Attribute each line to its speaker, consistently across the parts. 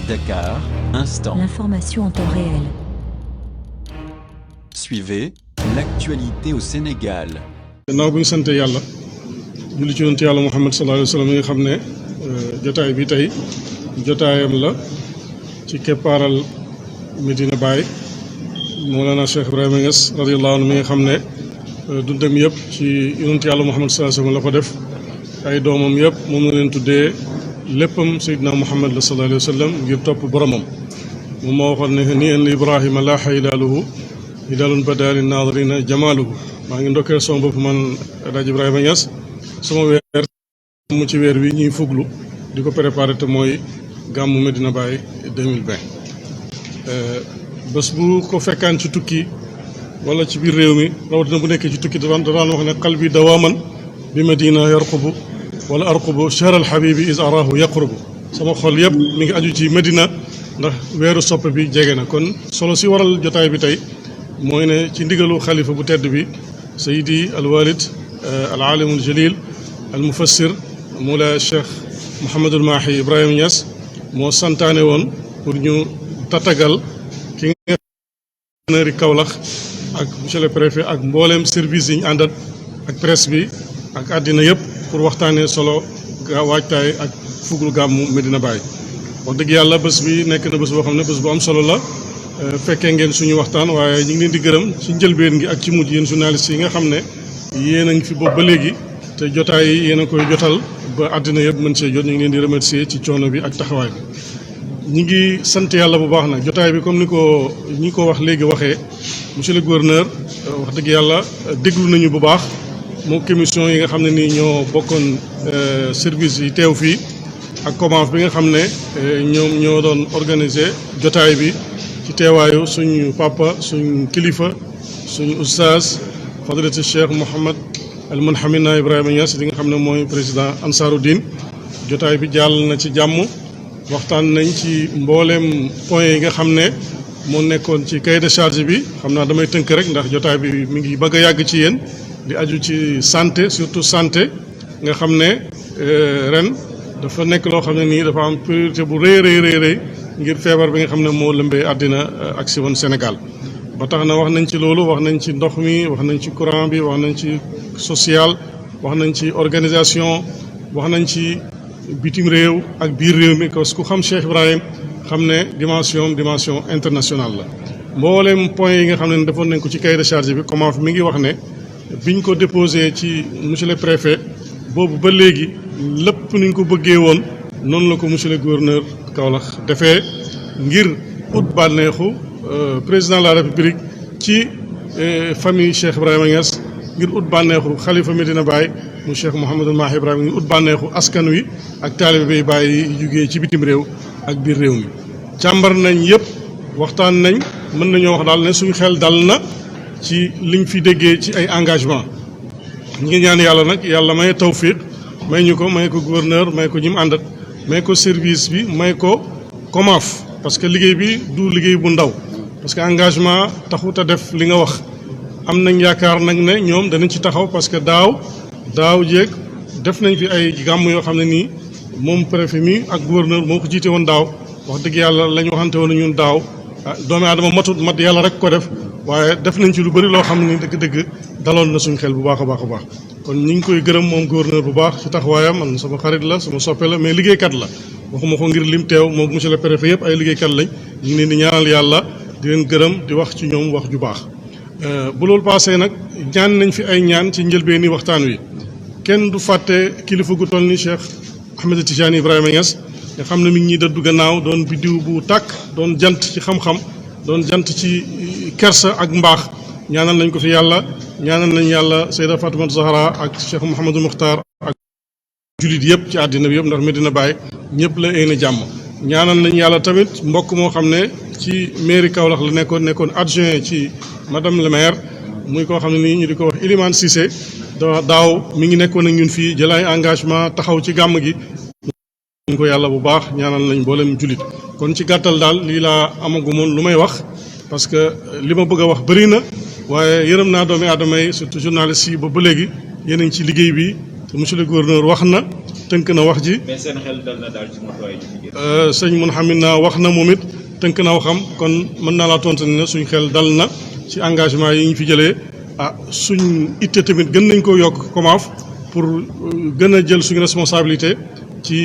Speaker 1: Dakar, instant.
Speaker 2: L'information en temps réel.
Speaker 1: Suivez l'actualité au Sénégal.
Speaker 3: gannaaw bu ñu sant yàlla julli ci yonent yàlla Muhammad sallallahu alayhi wa sallam mi nga xam ne jotaay bi tey jotaayam la ci keppaaral Medina Baye Mawlana Cheikh Ibrahima Niass radiyallahu anhu mi nga xam ne dundam yëpp ci yonent yàlla Muhammad sallallahu alayhi wa sallam la ko def ay doomam yëpp moom la leen tuddee léppam Seydina Muhammad la sallallahu alayhi wa sallam ngir topp boromam moom moo waxoon ne ni en Ibrahima laaxa hilaaluhu hilaalun badaa linnaaziriina jamaaluhu maa ngi ndokkeel sama bopp man El Hadj Ibrahima Niass sama weer mu ci weer wi ñuy fuglu di ko préparé te mooy gàmmu Medina Baye 2020 bés bu ko fekkaan ci tukki wala ci biir réew mi rawatina bu nekkee ci tukki daan wax ne qalbi dawaaman bi Medina yarqubu wala arqubu shahr al habibi is arahu yaqrubu sama xol yëpp mi ngi aju ci Medina ndax weeru soppe bi jege na kon solo si waral jotaay bi tey mooy ne ci ndigalu xalifa bu tedd bi sayidi alwalid alalimul jalil almufassir moula cheikh Mouhamadul Mahi Ibrahima Niass moo santaane woon pour ñu tatagal ki nga xam ne Kaolack ak monsieur le préfet ak mbooleem service yi ñu àndat ak presse bi ak àddina yëpp pour waxtaanee solo waajtaay ak fuglu gàmmu Medina Baye wax dëgg yàlla bés bi nekk na bés boo xam ne bés bu am solo la fekkee ngeen suñu waxtaan waaye ñu ngi leen di gërëm ci njëlbeen gi ak ci mujj yéen journalistes yi nga xam ne yéen a ngi fi boobu ba léegi te jotaay yi yéen a koy jotal ba àddina yëpp mën see jot ñu ngi leen di remercier ci coono bi ak taxawaay bi. ñu ngi sant yàlla bu baax nag jotaay bi comme ni ko wax léegi waxee monsieur le gouverneur wax dëgg yàlla déglu nañu bu baax moo commission yi nga xam ne nii ñoo bokkoon service yi teew fii ak COMAF bi nga xam ne ñoom ñoo doon organiser jotaay bi. ci teewaayu suñu papa suñu kilifa suñu oustaz fadilati cheikh Mouhamad al Munhamina Ibrahima Niass di nga xam ne mooy président Ansaruddin jotaay bi jàll na ci jàmm waxtaan nañ ci mbooleem point yi nga xam ne moo nekkoon ci cahier de charge bi xam naa damay tënk rek ndax jotaay bi mi ngi bëgg a yàgg ci yéen di aju ci santé surtout santé nga xam ne ren dafa nekk loo xam ne nii dafa am priorité bu rëy ngir feebar bi nga xam ne moo lëmbee àddina ak si woon Sénégal ba tax na wax nañ ci loolu wax nañ ci ndox mi wax nañ ci courant bi wax nañ ci social wax nañ ci organisation wax nañ ci bitim réew ak biir réew mi parce que ku xam Cheikh Ibrahim xam ne dimension internationale la mboolem point yi nga xam ne defoon nañ ko ci cahier de charge bi comment mi ngi wax ne biñ ko déposé ci monsieur le préfet boobu ba léegi lépp niñ ko bëggee woon noonu la ko monsieur le gouverneur Kaolack defee ngir ut bànneexu président de la république ci famille Cheikh Ibrahima Niass ngir ut bànneexu xalifa Medina Baye mu Cheikh Mouhamadul Mahi Ibrahima ngir ut bànneexu askan wi ak taalibe bay Baye yi jugee ci bitim réew ak biir réew mi. càmbar nañ yëpp waxtaan nañ mën nañoo wax daal ne suñu xel dal na ci liñ fi déggee ci ay engagement ñi ngi ñaan yàlla nag yàlla may tawfiq may ñu ko may ko gouverneur may ko ñi mu àndat may ko service bi may ko COMAF parce que liggéey bi du liggéey bu ndaw parce que engagement taxut a def li nga wax am nañ yaakaar nag ne ñoom danañ ci taxaw parce que daaw jéeg def nañ fi ay gàmm yoo xam ne nii moom préfet mi ak gouverneur moo ko jiite woon daaw wax dëgg yàlla la ñu waxante woon ñun daaw doomi aadama mat yàlla rek ko def waaye def nañ ci lu bëri loo xam ne ni dëgg-dëgg daloon na suñ xel bu baax a baax a baax kon ñu ngi koy gërëm moom gouverneur bu baax ci taxawaayam man sama xarit la sama soppe la mais liggéeykat la waxuma ko ngir lim teew moom monsieur le préfet yëpp ay liggéeykat lañ ñu ngi leen di ñaanal yàlla di leen gërëm di wax ci ñoom wax ju baax bu loolu passé nag ñaan nañ fi ay ñaan ci njëlbeeni waxtaan wi kenn du fàtte kilifa gu toll ni Cheikh Ahmed Tidiane Ibrahima Niass nga xam ne mi ngi ñuy dëddu gannaaw doon biddiw bu tàkk doon jant ci xam-xam doon jant ci kersa ak mbaax ñaanal nañ ko fi yàlla ñaanal nañ yàlla Seyda Fatimata Zahra ak Cheikh Mouhamadou Mokhtar ak jullit yëpp ci àddina bi yëpp ndax Medina Baye ñëpp la yéene jàmm ñaanal nañ yàlla tamit mbokk moo xam ne ci mairie Kaolack la nekkoon adjoint ci madame le maire muy koo xam ne nii ñu di ko wax Ilimane Cissé daaw mi ngi nekkoon ak ñun fii jël ay engagement taxaw ci gàmm gi ñu ko yàlla bu baax ñaanal nañ mboolem jullit kon ci gàttal daal lii laa amagumoon lu may wax parce que li ma bëgg a wax bëri na waaye yërëm naa doomi aadama yi surtout journalistes yi ba léegi yéen a ngi ci liggéey bi te monsieur le gouverneur wax na tënk na wax ji.
Speaker 2: mais seen xel dal na daal ci matuwaay yi.
Speaker 3: sëñ Mouhamed naa wax na moom it tënk na waxam kon mën naa laa tontu ne suñ xel dal na ci engagement yi ñu fi jëlee suñ itte tamit gën nañ ko yokk COMAF pour gën a jël suñu responsabilité ci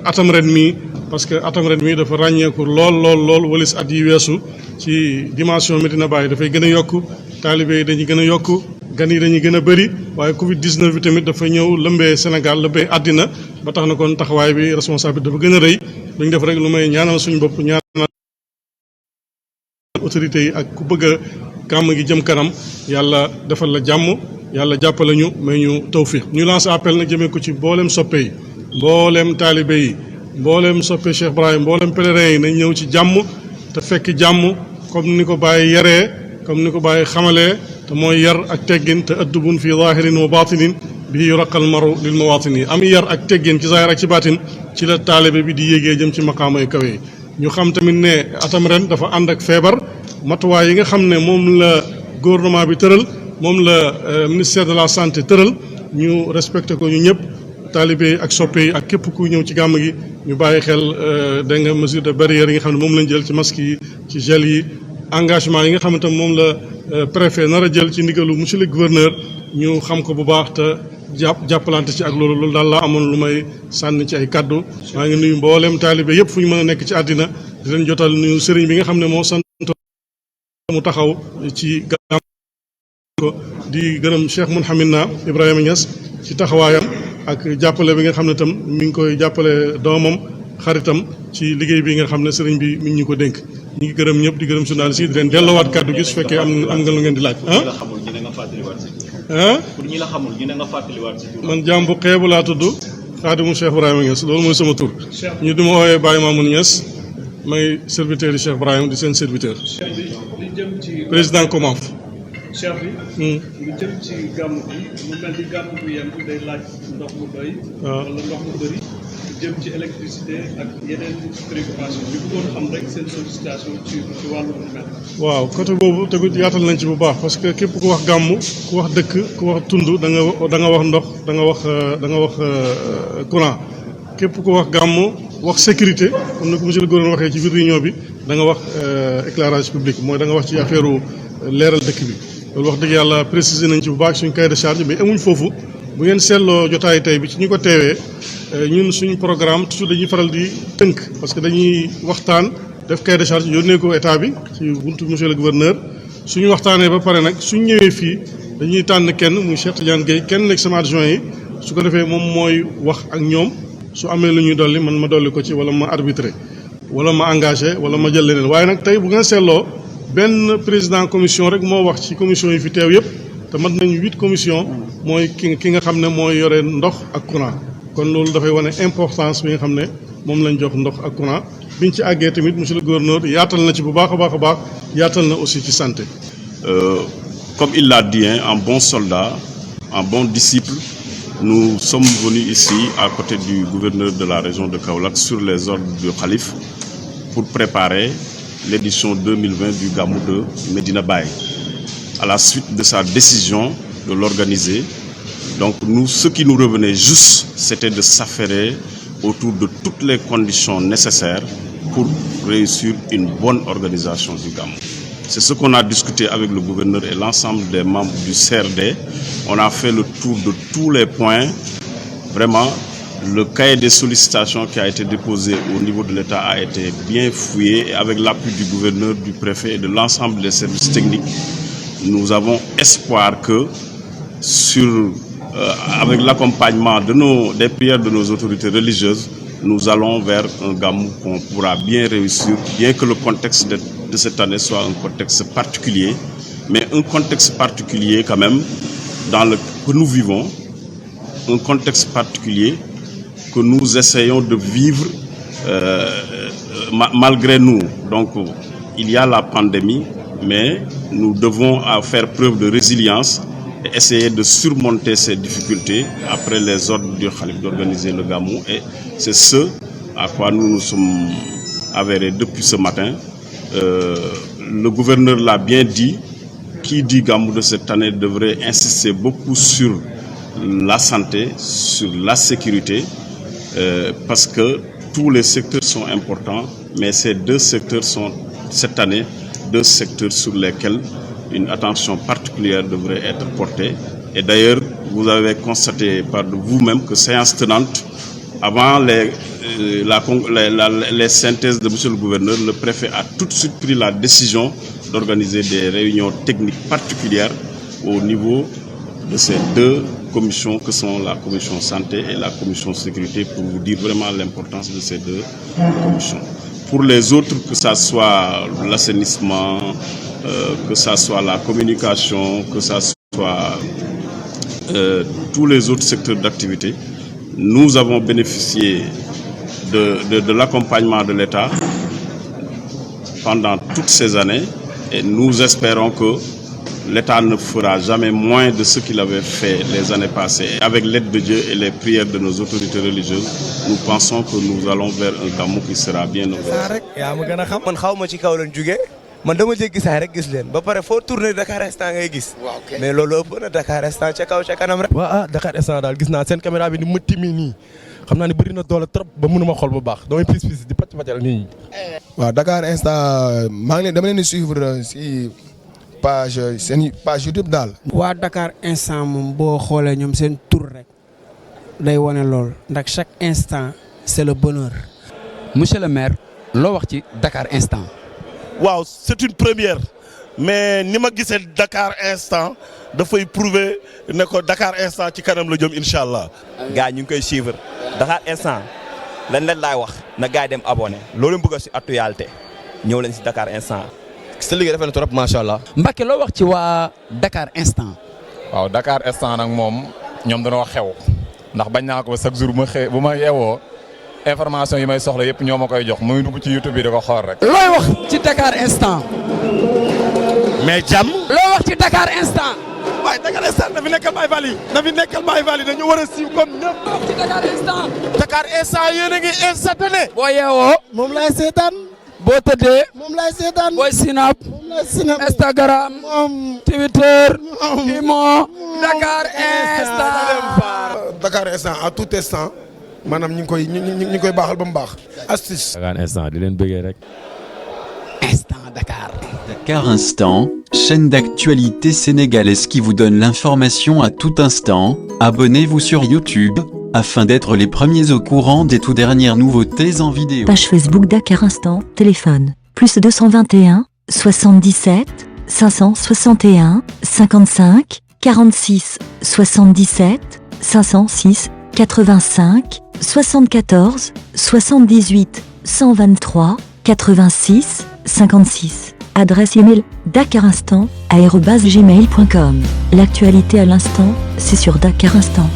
Speaker 3: atam ren mii parce que atam ren mii dafa ràññeeku lool walis at yi weesu ci dimension Medina Baye dafay gën a yokk taalibe yi dañuy gën a yokk gan yi dañuy gën a bëri waaye Covid 19 bi tamit dafa ñëw lëmbee Sénégal lëmbee àddina ba tax na kon taxawaay bi responsabilité dafa gën a rëy duñ def rek lu may ñaanal suñu bopp ñaanal autorités yi ak ku bëgg a gàmm gi jëm kanam yàlla defal la jàmm yàlla jàppale ñu may ñu tawfiq ñu lancé appel nag jëmee ko ci mboolem soppe yi mboolem taalibe yi mboolem soppe Cheikh Ibrahim mboolem pèlerin yi nañ ñëw ci jàmm te fekk jàmm comme ni ko bàyyi yaree comme ni ko bàyyi xamalee te mooy yar ak teggin te addubun fi zahirin wa batinin bi yuraqal maru lil mawatin yi am yar ak teggin ci zahir ak ci baatin ci la taalibe bi di yéegee jëm ci maqaamay kawe yi ñu xam tamit ne atam ren dafa ànd ak feebar matuwaay yi nga xam ne moom la gouvernement bi tëral moom la ministère de la santé tëral ñu respecté ko ñu ñëpp taalibe ak soppe yi ak képp ku ñëw ci gàmm gi ñu bàyyi xel dégg nga mesure de barrière yi nga xam ne moom lañ jël ci masque yi ci gel yi engagement yi nga xamante ne moom la préfet nar a jël ci ndigalu monsieur le gouverneur ñu xam ko bu baax te jàppalante ci ak loolu daal laa amoon lu may sànni ci ay kaddu maa ngi nuyu mboolem taalibe yëpp fu ñu mën a nekk ci àddina di leen jotal nuyu sëriñ bi nga xam ne moo sant mu taxaw ci gàmm ko di gërëm Cheikh Mouhamed na Ibrahima Niass ci taxawaayam ak jàppale bi nga xam ne tam mi ngi koy jàppale doomam xaritam ci liggéey bi nga xam ne sëriñ bi mi ngi ñu ko dénk ñu ngi gërëm ñëpp di gërëm journaliste yi di leen delloowaat kàddu gi su fekkee am nga lu ngeen di laaj.
Speaker 2: pour ñi la xamul ñu ne nga fàttaliwaat si tur.
Speaker 3: man jaam bu xeebu laa tudd Xaadimu Cheikh Ibrahima Niass loolu mooy sama tur. ñu di ma woowee Baye Mamoun Niass may serviteur yi Cheikh Ibrahima di seen serviteur. président COMAF.
Speaker 4: cheikh bi lu jëm ci gàmm bi mu mel ni gàmm bu yem day laaj ndox mu doy wala ndox mu bëri lu jëm ci électricité ak yeneen préoccupation ñu bëggoon xam rek seen sollicitation ci wàllu bu mel.
Speaker 3: waaw côté boobu tamit yaatal nañ ci bu baax parce que képp ku wax gàmm ku wax dëkk ku wax tund da nga wax ndox da nga wax courant képp ku wax gàmm wax sécurité comme ni ko monsieur le gouverneur waxee ci biir réunion bi da nga wax éclairage public mooy da nga wax ci affaire leeral dëkk bi. loolu wax dëgg yàlla préciser nañ ci bu baax suñ cahier de charge mais amuñ foofu bu ngeen seetloo jotaay tey bi ci ñu ko teewee ñun suñ programme toujours dañuy faral di tënk parce que dañuy waxtaan def cahier de charge yónnee ko état bi ci buntu monsieur le gouverneur suñu waxtaanee ba pare nag suñ ñëwee fii dañuy tànn kenn muy Cheikh Tidiane Gueye kenn nekk sama adjoint yi su ko defee moom mooy wax ak ñoom su amee lu ñuy dolli man ma dolli ko ci wala ma arbitré wala ma engagé wala ma jël leneen waaye nag tey bu ngeen seetloo benn président commission rek moo wax ci commission yi fi teew yëpp te mat nañu 8 commission mooy ki nga xam ne mooy yore ndox ak courant kon loolu dafay wane importance bi nga xam ne moom lañ jox ndox ak courant biñ ci àggee tamit monsieur le gouverneur yaatal na ci bu baax a baax yaatal na aussi ci santé.
Speaker 5: Comme il l'a dit, en bon soldat, en bon disciple, nous sommes venus ici à côté du gouverneur de la région de Kaolack sur les ordres du Khalife pour préparer l'édition 2020 du Gamou de Medina Baye. À la suite de sa décision de l'organiser, donc ce qui nous revenait juste, c'était de s'affairer autour de toutes les conditions nécessaires pour réussir une bonne organisation du Gamou. C'est ce qu'on a discuté avec le gouverneur et l'ensemble des membres du CRD. On a fait le tour de tous les points. Vraiment, le cahier des sollicitations qui a été déposé au niveau de l'État a été bien fouillé et avec l'appui du gouverneur, du préfet et de l'ensemble des services techniques, nous avons espoir que avec l'accompagnement des prières de nos autorités religieuses, nous allons vers un Gamou qu'on pourra bien réussir, bien que le contexte de cette année soit un contexte particulier, mais un contexte particulier quand même que nous vivons, un contexte particulier que nous essayons de vivre malgré nous. Donc il y a la pandémie, mais nous devons faire preuve de résilience et essayer de surmonter ces difficultés après les ordres du Khalife d'organiser le Gamou. Et c'est ce à quoi nous nous sommes avérés depuis ce matin. Le gouverneur l'a bien dit, qui dit Gamou de cette année devrait insister beaucoup sur la santé, sur la sécurité, parce que tous les secteurs sont importants, mais ces deux secteurs sont, cette année, deux secteurs sur lesquels une attention particulière devrait être portée. Et d'ailleurs, vous avez constaté par vous-même que séance tenante, avant les synthèses de monsieur le gouverneur, le préfet a tout de suite pris la décision d'organiser des réunions techniques particulières au niveau de ces deux commissions que sont la commission santé et la commission sécurité, pour vous dire vraiment l'importance de ces deux commissions. Pour les autres, que ça soit l'assainissement, que ça soit la communication, que ça soit tous les autres secteurs d'activité, nous avons bénéficié de l'accompagnement de l'État pendant toutes ces années, et nous espérons que l'État ne fera jamais moins de ce qu'il avait fait les années passées. Et avec l'aide de Dieu et les prières de nos autorités religieuses, nous pensons que nous allons vers un Gamou qui sera bien organisé.
Speaker 6: man dama jéggi saay rek gis leen ba pare foo tourné Dakar Instant ngay gis. mais loolu ëpp na Dakar Instant ca kaw ca kanam rek.
Speaker 7: waaw Dakar Instant daal gis naa seen caméra bi ni mu timmi nii xam naa ne bëri na doole trop ba mënuma xool bu baax damay pis di pàcc nii.
Speaker 8: waaw Dakar Instant dama leen di suivre si seen page YouTube daal.
Speaker 9: waa Dakar Instant moom boo xoolee ñoom seen tur rek day wane lool ndax chaque instant c'est le bonheur.
Speaker 10: monsieur le maire loo wax ci Dakar Instant.
Speaker 11: waaw c'est une première mais ni ma gisee Dakar Instant dafay prouver ne ko Dakar Instant ci kanam la jëm incha allah.
Speaker 6: gars ñu ngi koy suivre Dakar Instant lan laay wax na gars yi dem abonné loolu bëgg si actualité ñëw leen si Dakar Instant.
Speaker 7: sa liggéey dafa ne trop macha allah.
Speaker 10: Mbacke loo wax ci waa Dakar Instant.
Speaker 12: waaw Dakar Instant nag moom ñoom dañoo xew ndax bañ naa ko chaque jour bu ma yeewoo. information yi may soxla yëpp ñoo ma koy jox muy dugg ci YouTube bi da ko xool rek.
Speaker 10: looy wax ci Dakar Instant.
Speaker 11: mais jàmm.
Speaker 10: loo wax ci Dakar Instant.
Speaker 7: waaye Dakar Instant na fi nekkal Baye Fall yi dañu war a siiw comme ñëpp.
Speaker 10: loo wax ci Dakar Instant.
Speaker 11: Dakar Instant yéen a ngi instantané.
Speaker 10: boo yeewoo.
Speaker 9: moom laay seetaan.
Speaker 10: boo tëddee.
Speaker 9: moom laay seetaan.
Speaker 10: booy Snap.
Speaker 9: moom laay Snap.
Speaker 10: Instagram. Twitter. Imo. Dakar Instant.
Speaker 8: Dakar Instant à tout instant. maanaam ñu ngi koy baaxal ba mu baax. astuce.
Speaker 7: Dakar Instant di leen bëggee rek.
Speaker 10: Instant Dakar.
Speaker 1: Dakar Instant, chaîne d'actualité sénégalaise qui vous donne l'information à tout instant. Abonnez-vous sur YouTube afin d'être les premiers au courant des tout dernières nouveautés en vidéo.
Speaker 13: Page Facebook Dakar Instant, téléphone +221 77 561 55 46 77 506 85 74 78 123 86 56. Adresse email dakarinstant@gmail.com. L'actualité à l'instant, c'est sur Dakar Instant.